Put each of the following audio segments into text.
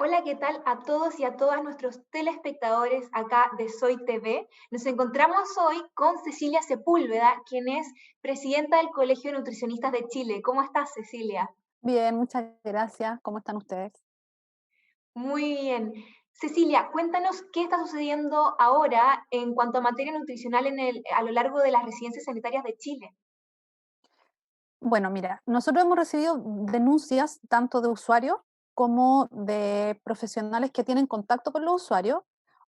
Hola, ¿qué tal a todos y a todas nuestros telespectadores acá de Soy TV? Nos encontramos hoy con Cecilia Sepúlveda, quien es presidenta del Colegio de Nutricionistas de Chile. ¿Cómo estás, Cecilia? Bien, muchas gracias. ¿Cómo están ustedes? Muy bien. Cecilia, cuéntanos qué está sucediendo ahora en cuanto a materia nutricional a lo largo de las residencias sanitarias de Chile. Bueno, mira, nosotros hemos recibido denuncias tanto de usuarios como de profesionales que tienen contacto con los usuarios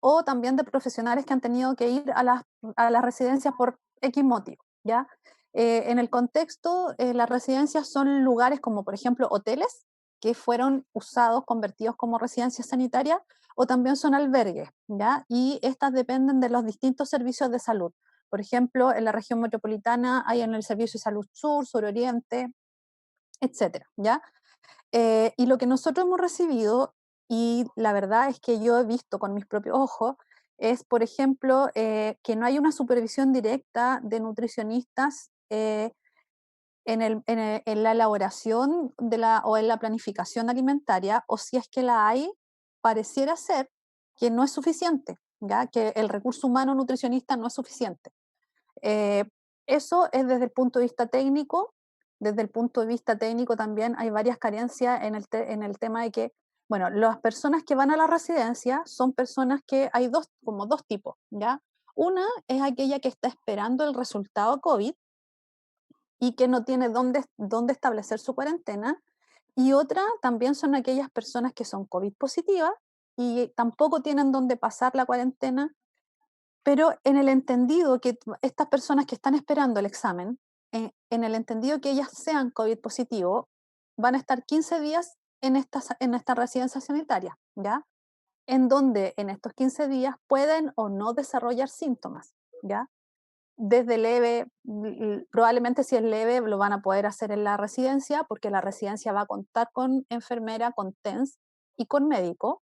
o también de profesionales que han tenido que ir a las residencias por X motivo, ¿ya? En el contexto, las residencias son lugares como, por ejemplo, hoteles que fueron usados, convertidos como residencias sanitarias, o también son albergues, ¿ya? Y estas dependen de los distintos servicios de salud. Por ejemplo, en la región metropolitana hay en el Servicio de Salud Sur, Suroriente, etcétera, ¿ya? Y lo que nosotros hemos recibido, y la verdad es que yo he visto con mis propios ojos, es, por ejemplo, que no hay una supervisión directa de nutricionistas en la elaboración o en la planificación alimentaria, o si es que la hay, pareciera ser que no es suficiente, ¿ya? Que el recurso humano nutricionista no es suficiente. Eh, Eso es desde el punto de vista técnico. Desde el punto de vista técnico también hay varias carencias en el tema de que, bueno, las personas que van a la residencia son personas que hay como dos tipos, ¿ya? Una es aquella que está esperando el resultado COVID y que no tiene dónde establecer su cuarentena, y otra también son aquellas personas que son COVID positivas y tampoco tienen dónde pasar la cuarentena, pero en el entendido que estas personas que están esperando el examen, en el entendido que ellas sean COVID positivo, van a estar 15 días en esta residencia sanitaria, ¿ya? En donde en estos 15 días pueden o no desarrollar síntomas, ¿ya? Desde leve, probablemente si es leve lo van a poder hacer en la residencia, porque la residencia va a contar con enfermera, con TENS y con médico,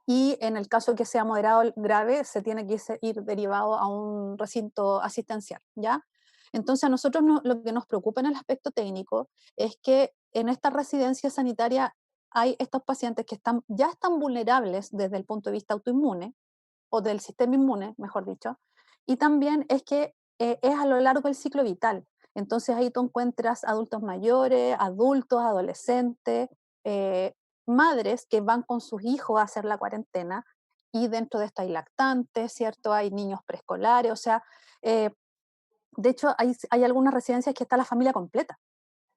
y en el caso que sea moderado o grave, se tiene que ir derivado a un recinto asistencial, ¿ya? Entonces, a nosotros lo que nos preocupa en el aspecto técnico es que en esta residencia sanitaria hay estos pacientes que ya están vulnerables desde el punto de vista autoinmune, o del sistema inmune, mejor dicho, y también es que es a lo largo del ciclo vital. Entonces ahí tú encuentras adultos mayores, adultos, adolescentes, eh, madres que van con sus hijos a hacer la cuarentena, y dentro de esto hay lactantes, ¿cierto? Hay niños preescolares, o sea, eh, de hecho hay algunas residencias que está la familia completa,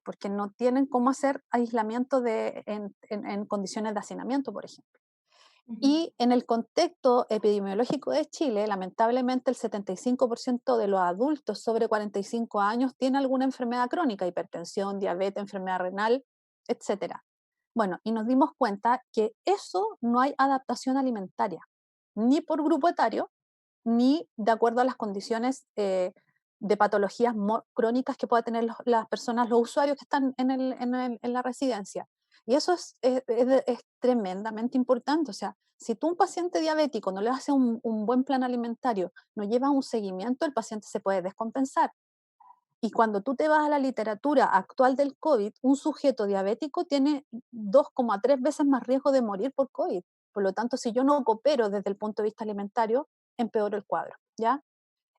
porque no tienen cómo hacer aislamiento en condiciones de hacinamiento, por ejemplo. Ujú. Y en el contexto epidemiológico de Chile, lamentablemente el 75% de los adultos sobre 45 años tiene alguna enfermedad crónica, hipertensión, diabetes, enfermedad renal, etcétera. Bueno, y nos dimos cuenta que eso no hay adaptación alimentaria, ni por grupo etario, ni de acuerdo a las condiciones de patologías crónicas que puedan tener las personas, los usuarios que están en la residencia. Y eso es tremendamente importante. O sea, si tú a un paciente diabético no le haces un buen plan alimentario, no llevas un seguimiento, el paciente se puede descompensar. Y cuando tú te vas a la literatura actual del COVID, un sujeto diabético tiene 2,3 veces más riesgo de morir por COVID. Por lo tanto, si yo no coopero desde el punto de vista alimentario, empeoro el cuadro, ¿ya?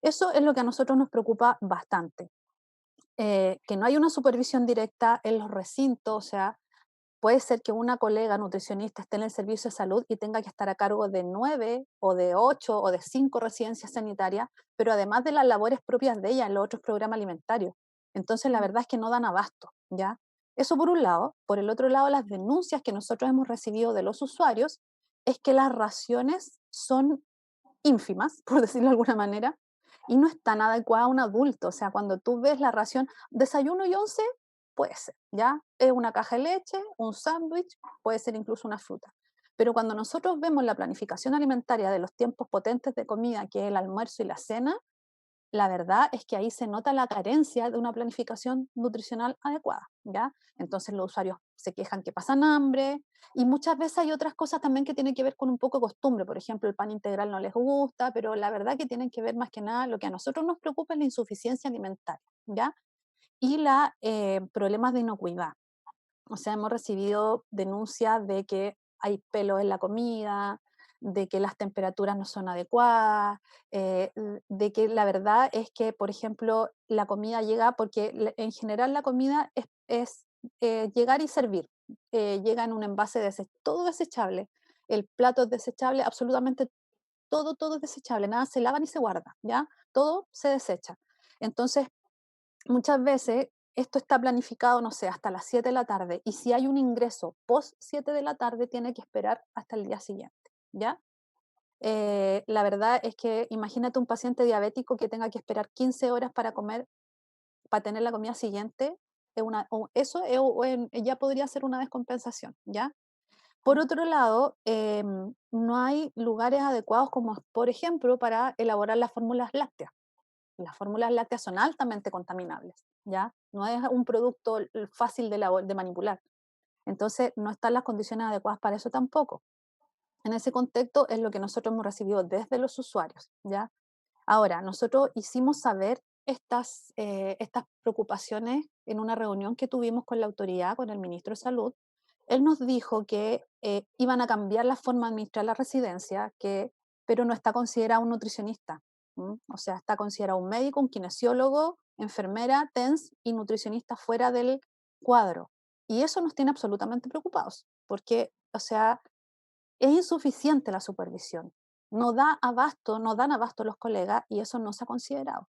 Eso es lo que a nosotros nos preocupa bastante. Que no hay una supervisión directa en los recintos, o sea, puede ser que una colega nutricionista esté en el servicio de salud y tenga que estar a cargo de 9 o de 8 o de 5 residencias sanitarias, pero además de las labores propias de ella en los otros programas alimentarios. Entonces, la verdad es que no dan abasto, ¿ya? Eso por un lado. Por el otro lado, las denuncias que nosotros hemos recibido de los usuarios es que las raciones son ínfimas, por decirlo de alguna manera, y no es tan adecuada a un adulto. O sea, cuando tú ves la ración desayuno y once, puede ser, ¿ya? Es una caja de leche, un sándwich, puede ser incluso una fruta. Pero cuando nosotros vemos la planificación alimentaria de los tiempos potentes de comida, que es el almuerzo y la cena, la verdad es que ahí se nota la carencia de una planificación nutricional adecuada, ¿ya? Entonces los usuarios se quejan que pasan hambre, y muchas veces hay otras cosas también que tienen que ver con un poco de costumbre. Por ejemplo, el pan integral no les gusta, pero la verdad que tienen que ver más que nada, lo que a nosotros nos preocupa es la insuficiencia alimentaria, ¿ya? Y la problemas de inocuidad. O sea, hemos recibido denuncias de que hay pelo en la comida, de que las temperaturas no son adecuadas, de que la verdad es que, por ejemplo, la comida llega, porque en general la comida es llegar y servir, llega en un envase todo desechable, el plato es desechable, absolutamente todo es desechable, nada se lava ni se guarda, ¿ya? Todo se desecha. Entonces, muchas veces esto está planificado, no sé, hasta las 7 de la tarde, y si hay un ingreso post 7 de la tarde, tiene que esperar hasta el día siguiente, ¿ya? La verdad es que imagínate un paciente diabético que tenga que esperar 15 horas para comer, para tener la comida siguiente, eso ya podría ser una descompensación, ¿ya? Por otro lado, no hay lugares adecuados como, por ejemplo, para elaborar las fórmulas lácteas. Las fórmulas lácteas son altamente contaminables, ¿ya? No es un producto fácil de manipular. Entonces, no están las condiciones adecuadas para eso tampoco. En ese contexto es lo que nosotros hemos recibido desde los usuarios, ¿ya? Ahora, nosotros hicimos saber estas preocupaciones en una reunión que tuvimos con la autoridad, con el ministro de Salud. Él nos dijo que iban a cambiar la forma de administrar la residencia, pero no está considerado un nutricionista. O sea, está considerado un médico, un kinesiólogo, enfermera, TENS y nutricionista fuera del cuadro. Y eso nos tiene absolutamente preocupados, porque, o sea, es insuficiente la supervisión. No dan abasto los colegas y eso no se ha considerado.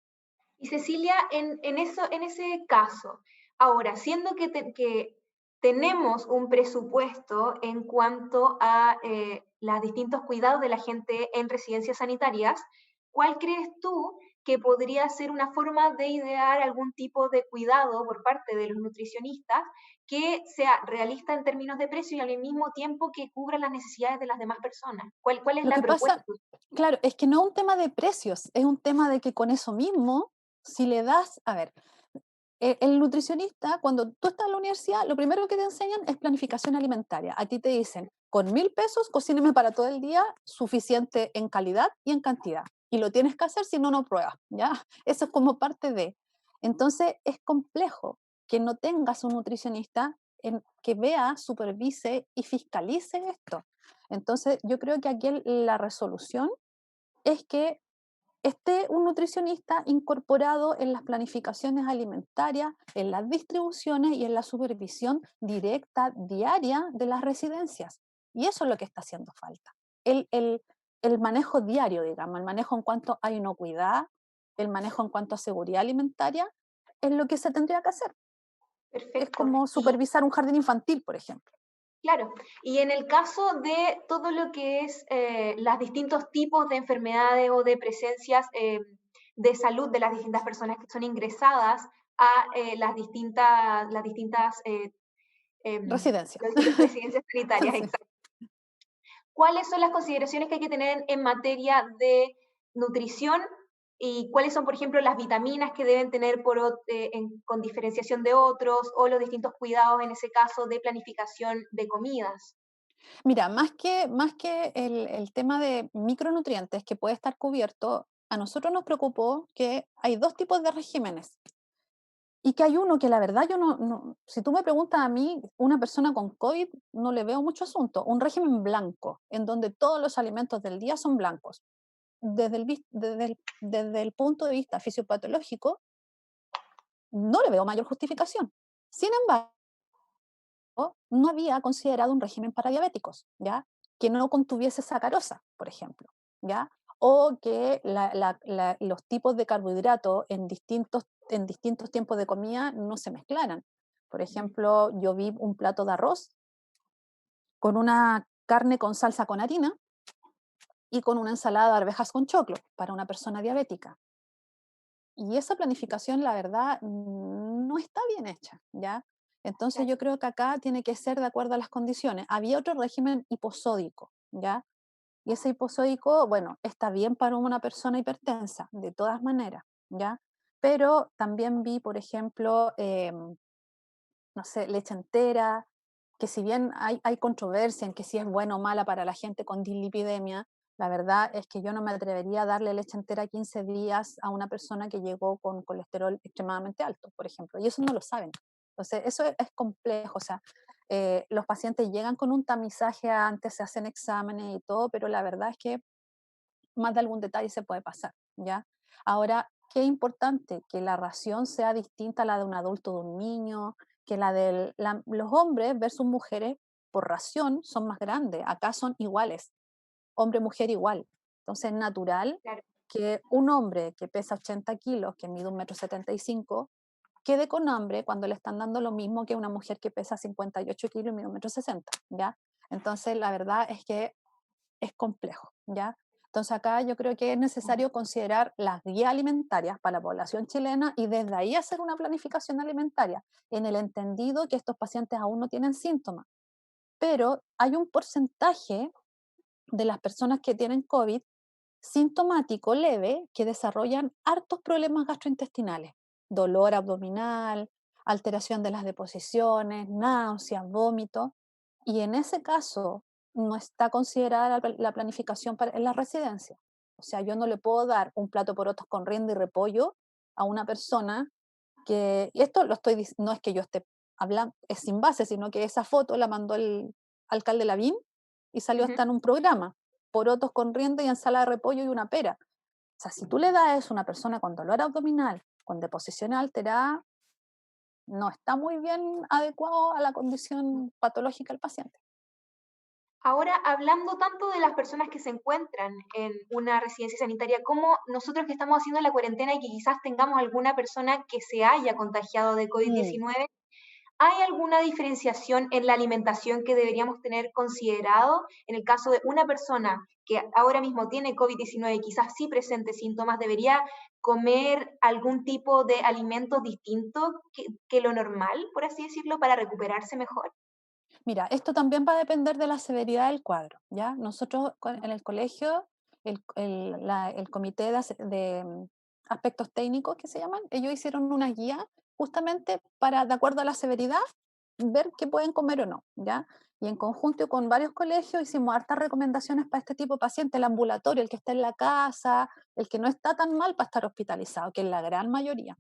Y Cecilia, en ese caso, ahora, siendo que tenemos un presupuesto en cuanto a los distintos cuidados de la gente en residencias sanitarias, ¿cuál crees tú que podría ser una forma de idear algún tipo de cuidado por parte de los nutricionistas que sea realista en términos de precio y al mismo tiempo que cubra las necesidades de las demás personas? ¿Cuál es Lo la que propuesta? pasa, claro, es que no es un tema de precios, es un tema de que con eso mismo, si le das, a ver, el nutricionista, cuando tú estás en la universidad, lo primero que te enseñan es planificación alimentaria. A ti te dicen, con 1.000 pesos, cocíneme para todo el día, suficiente en calidad y en cantidad. Y lo tienes que hacer, si no, no pruebas, ¿ya? Eso es como parte de. Entonces, es complejo que no tengas un nutricionista que vea, supervise y fiscalice esto. Entonces, yo creo que aquí la resolución es que esté un nutricionista incorporado en las planificaciones alimentarias, en las distribuciones y en la supervisión directa, diaria de las residencias. Y eso es lo que está haciendo falta. El, el, el manejo diario, digamos, el manejo en cuanto a inocuidad, el manejo en cuanto a seguridad alimentaria, es lo que se tendría que hacer. Es Perfecto. como supervisar un jardín infantil, por ejemplo. Claro, y en el caso de todo lo que es los distintos tipos de enfermedades o de presencias de salud de las distintas personas que son ingresadas a las distintas Residencia. residencias sanitarias, Sí. exacto. ¿Cuáles son las consideraciones que hay que tener en materia de nutrición y cuáles son, por ejemplo, las vitaminas que deben tener con diferenciación de otros o los distintos cuidados en ese caso de planificación de comidas? Mira, más que el tema de micronutrientes que puede estar cubierto, a nosotros nos preocupó que hay dos tipos de regímenes y que hay uno que la verdad yo si tú me preguntas a mí, una persona con COVID no le veo mucho asunto, un régimen blanco, en donde todos los alimentos del día son blancos. Desde el punto de vista fisiopatológico, no le veo mayor justificación. Sin embargo, no había considerado un régimen para diabéticos, ¿ya? Que no contuviese sacarosa, por ejemplo, ¿ya? O que los tipos de carbohidratos en distintos tiempos de comida no se mezclaran. Por ejemplo, yo vi un plato de arroz con una carne con salsa con harina y con una ensalada de arvejas con choclo para una persona diabética. Y esa planificación, la verdad, no está bien hecha, ¿ya? Entonces Claro. yo creo que acá tiene que ser de acuerdo a las condiciones. Había otro régimen hiposódico, ¿ya? Y ese hiposódico, bueno, está bien para una persona hipertensa, de todas maneras, ¿ya? Pero también vi, por ejemplo, no sé, leche entera, que si bien hay controversia en que si es buena o mala para la gente con dislipidemia, la verdad es que yo no me atrevería a darle leche entera 15 días a una persona que llegó con colesterol extremadamente alto, por ejemplo, y eso no lo saben. Entonces, eso es complejo, o sea, Los pacientes llegan con un tamizaje antes, se hacen exámenes y todo, pero la verdad es que más de algún detalle se puede pasar, ¿ya? Ahora, qué importante que la ración sea distinta a la de un adulto o de un niño, que los hombres versus mujeres por ración son más grandes, acá son iguales, hombre-mujer igual. Entonces es natural Claro. que un hombre que pesa 80 kilos, que mide 1,75 m, quede con hambre cuando le están dando lo mismo que una mujer que pesa 58 kilos y mide 1,60 m, ¿ya? Entonces la verdad es que es complejo, ¿ya? Entonces acá yo creo que es necesario considerar las guías alimentarias para la población chilena y desde ahí hacer una planificación alimentaria, en el entendido que estos pacientes aún no tienen síntomas, pero hay un porcentaje de las personas que tienen COVID sintomático leve que desarrollan hartos problemas gastrointestinales, dolor abdominal, alteración de las deposiciones, náuseas, vómito, y en ese caso no está considerada la planificación en la residencia. O sea, yo no le puedo dar un plato porotos con rienda y repollo a una persona y esto no es que yo esté hablando, es sin base, sino que esa foto la mandó el alcalde Lavín y salió Ujú. hasta en un programa, porotos con rienda y ensalada de repollo y una pera. O sea, si tú le das eso a una persona con dolor abdominal, con deposición alterada, no está muy bien adecuado a la condición patológica del paciente. Ahora, hablando tanto de las personas que se encuentran en una residencia sanitaria, como nosotros que estamos haciendo la cuarentena y que quizás tengamos alguna persona que se haya contagiado de Mm. COVID-19, ¿hay alguna diferenciación en la alimentación que deberíamos tener considerado en el caso de una persona que ahora mismo tiene COVID-19 y quizás sí presente síntomas? ¿Debería comer algún tipo de alimento distinto que lo normal, por así decirlo, para recuperarse mejor? Mira, esto también va a depender de la severidad del cuadro, ¿ya? Nosotros en el colegio, el comité aspectos técnicos que se llaman, ellos hicieron una guía justamente para, de acuerdo a la severidad, ver qué pueden comer o no, ¿ya? Y en conjunto con varios colegios hicimos hartas recomendaciones para este tipo de paciente, el ambulatorio, el que está en la casa, el que no está tan mal para estar hospitalizado, que es la gran mayoría.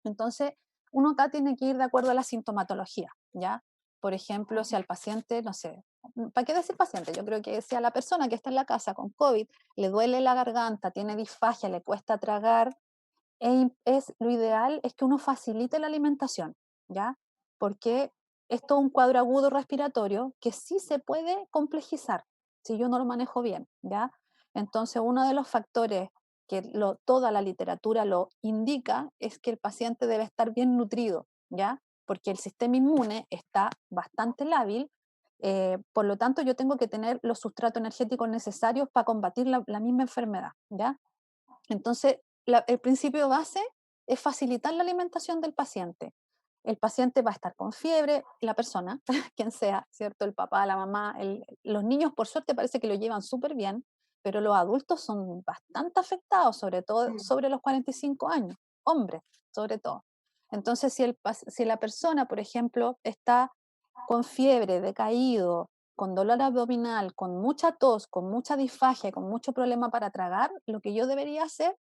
Entonces, uno acá tiene que ir de acuerdo a la sintomatología, ¿ya? Por ejemplo, si al paciente, no sé, ¿para qué decir paciente? Yo creo que si a la persona que está en la casa con COVID le duele la garganta, tiene disfagia, le cuesta tragar, lo ideal es que uno facilite la alimentación, ¿ya? Porque esto es un cuadro agudo respiratorio que sí se puede complejizar si yo no lo manejo bien, ¿ya? Entonces, uno de los factores que toda la literatura lo indica es que el paciente debe estar bien nutrido, ¿ya? Porque el sistema inmune está bastante lábil, por lo tanto yo tengo que tener los sustratos energéticos necesarios para combatir la misma enfermedad, ¿ya? Entonces, el principio base es facilitar la alimentación del paciente. El paciente va a estar con fiebre, la persona, quien sea, ¿cierto? El papá, la mamá, los niños por suerte parece que lo llevan súper bien, pero los adultos son bastante afectados, sobre todo Mm. sobre los 45 años, hombres, sobre todo. Entonces, si la persona, por ejemplo, está con fiebre, decaído, con dolor abdominal, con mucha tos, con mucha disfagia, con mucho problema para tragar, lo que yo debería hacer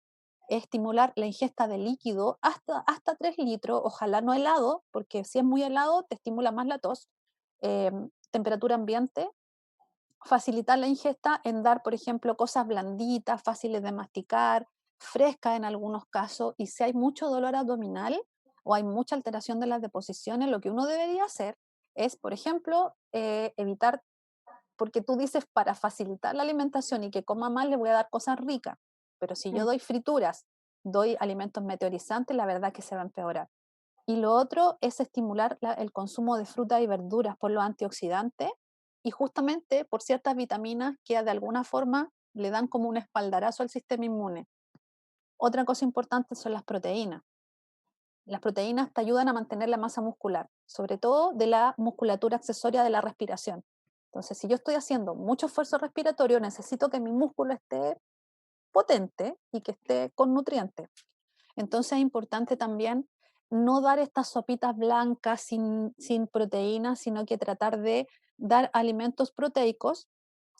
es estimular la ingesta de líquido hasta 3 litros, ojalá no helado, porque si es muy helado te estimula más la tos. eh, Temperatura ambiente, facilitar la ingesta en dar, por ejemplo, cosas blanditas, fáciles de masticar, frescas en algunos casos, y si hay mucho dolor abdominal o hay mucha alteración de las deposiciones, lo que uno debería hacer es, por ejemplo, evitar, porque tú dices para facilitar la alimentación y que coma más le voy a dar cosas ricas, pero si yo Mm. doy frituras, doy alimentos meteorizantes, la verdad que se va a empeorar. Y lo otro es estimular el consumo de frutas y verduras por los antioxidantes y justamente por ciertas vitaminas que de alguna forma le dan como un espaldarazo al sistema inmune. Otra cosa importante son las proteínas. Las proteínas te ayudan a mantener la masa muscular, sobre todo de la musculatura accesoria de la respiración. Entonces, si yo estoy haciendo mucho esfuerzo respiratorio, necesito que mi músculo esté potente y que esté con nutrientes. Entonces es importante también no dar estas sopitas blancas sin proteínas, sino que tratar de dar alimentos proteicos.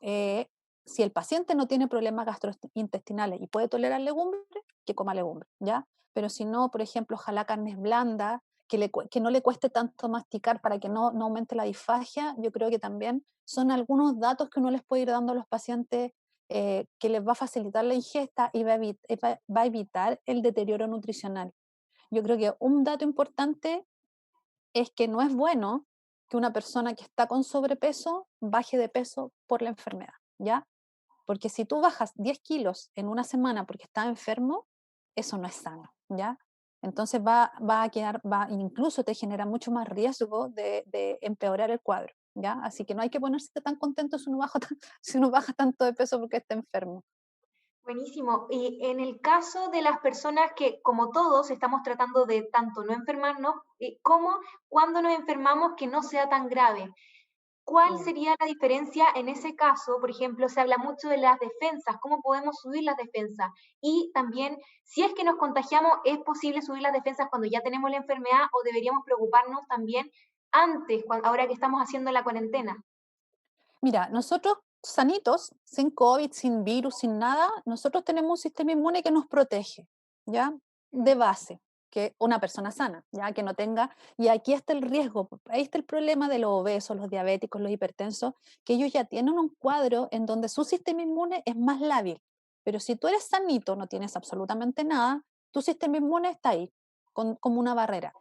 eh, si el paciente no tiene problemas gastrointestinales y puede tolerar legumbres, que coma legumbres, ¿ya? Pero si no, por ejemplo, ojalá carnes blandas, que no le cueste tanto masticar para que no aumente la disfagia, yo creo que también son algunos datos que uno les puede ir dando a los pacientes que les va a facilitar la ingesta y va a evitar el deterioro nutricional. Yo creo que un dato importante es que no es bueno que una persona que está con sobrepeso baje de peso por la enfermedad, ¿ya? Porque si tú bajas 10 kilos en una semana porque estás enfermo, eso no es sano, ¿ya? Entonces va a quedar, incluso te genera mucho más riesgo de empeorar el cuadro, ¿ya? Así que no hay que ponerse tan contento si uno baja, si uno baja tanto de peso porque está enfermo. Buenísimo. Y en el caso de las personas que, como todos, estamos tratando de tanto no enfermarnos, como cuando nos enfermamos que no sea tan grave. ¿Cuál Mm. sería la diferencia en ese caso? Por ejemplo, se habla mucho de las defensas, cómo podemos subir las defensas. Y también, si es que nos contagiamos, ¿es posible subir las defensas cuando ya tenemos la enfermedad o deberíamos preocuparnos también antes, ahora que estamos haciendo la cuarentena? Mira, nosotros sanitos, sin COVID, sin virus, sin nada, nosotros tenemos un sistema inmune que nos protege, ¿ya? De base, que una persona sana, ¿ya? Que no tenga, y aquí está el riesgo, ahí está el problema de los obesos, los diabéticos, los hipertensos, que ellos ya tienen un cuadro en donde su sistema inmune es más lábil. Pero si tú eres sanito, no tienes absolutamente nada, tu sistema inmune está ahí, como una barrera.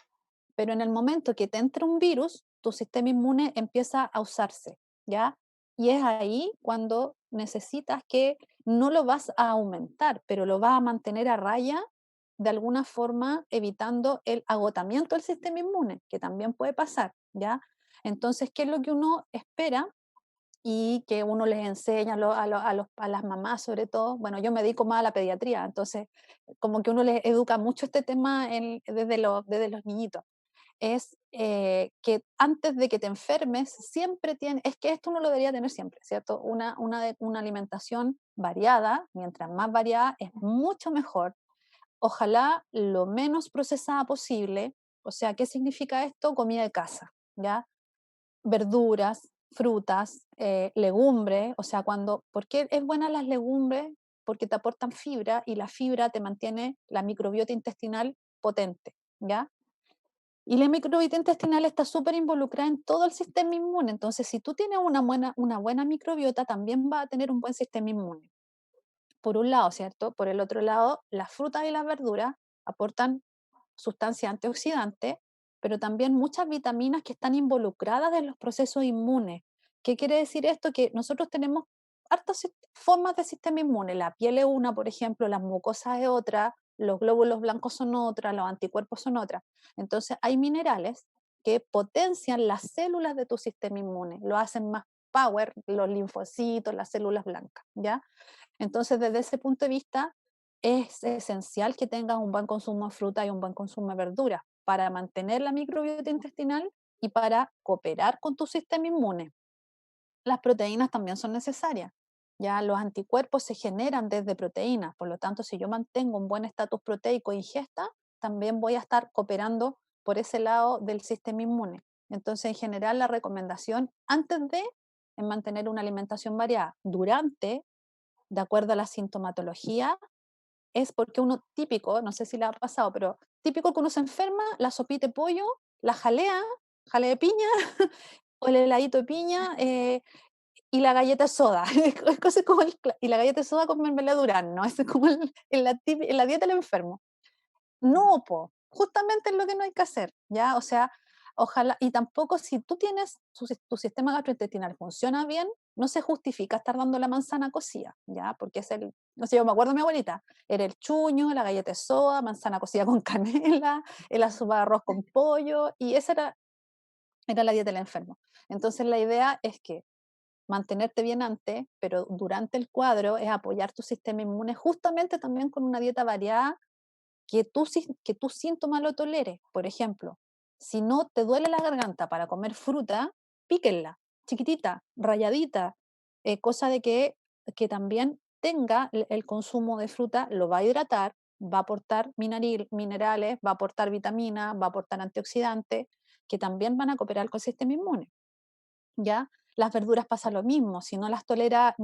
Pero en el momento que te entra un virus, tu sistema inmune empieza a usarse, ¿ya? Y es ahí cuando necesitas que no lo vas a aumentar, pero lo vas a mantener a raya de alguna forma evitando el agotamiento del sistema inmune, que también puede pasar, ¿ya? Entonces, ¿qué es lo que uno espera? Y que uno les enseña a las mamás sobre todo, bueno, yo me dedico más a la pediatría, entonces como que uno les educa mucho este tema desde los niñitos es que antes de que te enfermes, siempre tienes, es que esto uno lo debería tener siempre, ¿cierto? Una alimentación variada, mientras más variada es mucho mejor. Ojalá lo menos procesada posible. O sea, ¿qué significa esto? Comida de casa, ¿ya? Verduras, frutas, legumbres, o sea, ¿por qué es buena las legumbres? Porque te aportan fibra y la fibra te mantiene la microbiota intestinal potente, ¿ya? Y la microbiota intestinal está súper involucrada en todo el sistema inmune. Entonces, si tú tienes una buena microbiota, también va a tener un buen sistema inmune. Por un lado, ¿cierto? Por el otro lado, las frutas y las verduras aportan sustancias antioxidantes, pero también muchas vitaminas que están involucradas en los procesos inmunes. ¿Qué quiere decir esto? Que nosotros tenemos hartas formas de sistema inmune. La piel es una, por ejemplo, las mucosas es otra, los glóbulos blancos son otra, los anticuerpos son otra. Entonces, hay minerales que potencian las células de tu sistema inmune, lo hacen más power, los linfocitos, las células blancas, ¿ya? Entonces, desde ese punto de vista, es esencial que tengas un buen consumo de fruta y un buen consumo de verduras para mantener la microbiota intestinal y para cooperar con tu sistema inmune. Las proteínas también son necesarias. Ya los anticuerpos se generan desde proteínas, por lo tanto, si yo mantengo un buen estatus proteico e ingesta, también voy a estar cooperando por ese lado del sistema inmune. Entonces, en general, la recomendación antes de es mantener una alimentación variada. Durante, de acuerdo a la sintomatología, es porque uno típico, no sé si le ha pasado, pero típico que uno se enferma, la sopita de pollo, la jalea de piña o el heladito de piña y la galleta de soda. Es cosa como y la galleta de soda con mermelada de durazno, eso es como en la dieta del enfermo. No, po, justamente es lo que no hay que hacer, ¿ya? O sea, ojalá, y tampoco si tú tienes, tu sistema gastrointestinal funciona bien, no se justifica estar dando la manzana cocida, ¿ya? Porque es no sé, yo me acuerdo de mi abuelita, era el chuño, la galleta de soda, manzana cocida con canela, el sopa de arroz con pollo, y esa era la dieta del enfermo. Entonces la idea es que mantenerte bien antes, pero durante el cuadro es apoyar tu sistema inmune justamente también con una dieta variada que tu síntoma lo tolere. Por ejemplo, si no te duele la garganta para comer fruta, píquenla, chiquitita, rayadita, cosa de que también tenga el consumo de fruta, lo va a hidratar, va a aportar minerales, va a aportar vitaminas, va a aportar antioxidantes, que también van a cooperar con el sistema inmune. ¿Ya? Las verduras pasa lo mismo, si no las tolera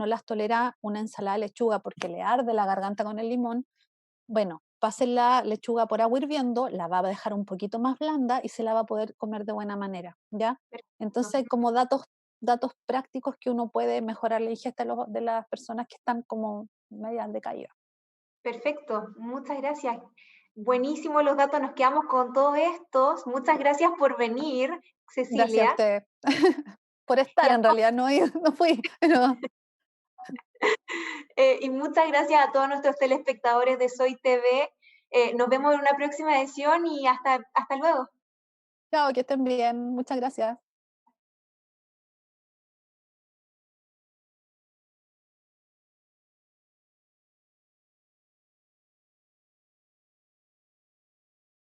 una ensalada de lechuga porque le arde la garganta con el limón, bueno, pase la lechuga por agua hirviendo, la va a dejar un poquito más blanda y se la va a poder comer de buena manera, ¿ya? Perfecto. Entonces, como datos prácticos que uno puede mejorar la ingesta de las personas que están como medias decaídas. Perfecto, muchas gracias. Buenísimos los datos, nos quedamos con todos estos. Muchas gracias por venir, Gracias a Cecilia. ustedes por Y, estar, a en realidad no, no fui, pero y muchas gracias a todos nuestros telespectadores de Soy TV. Nos vemos en una próxima edición y hasta luego. chao, que estén bien, muchas gracias.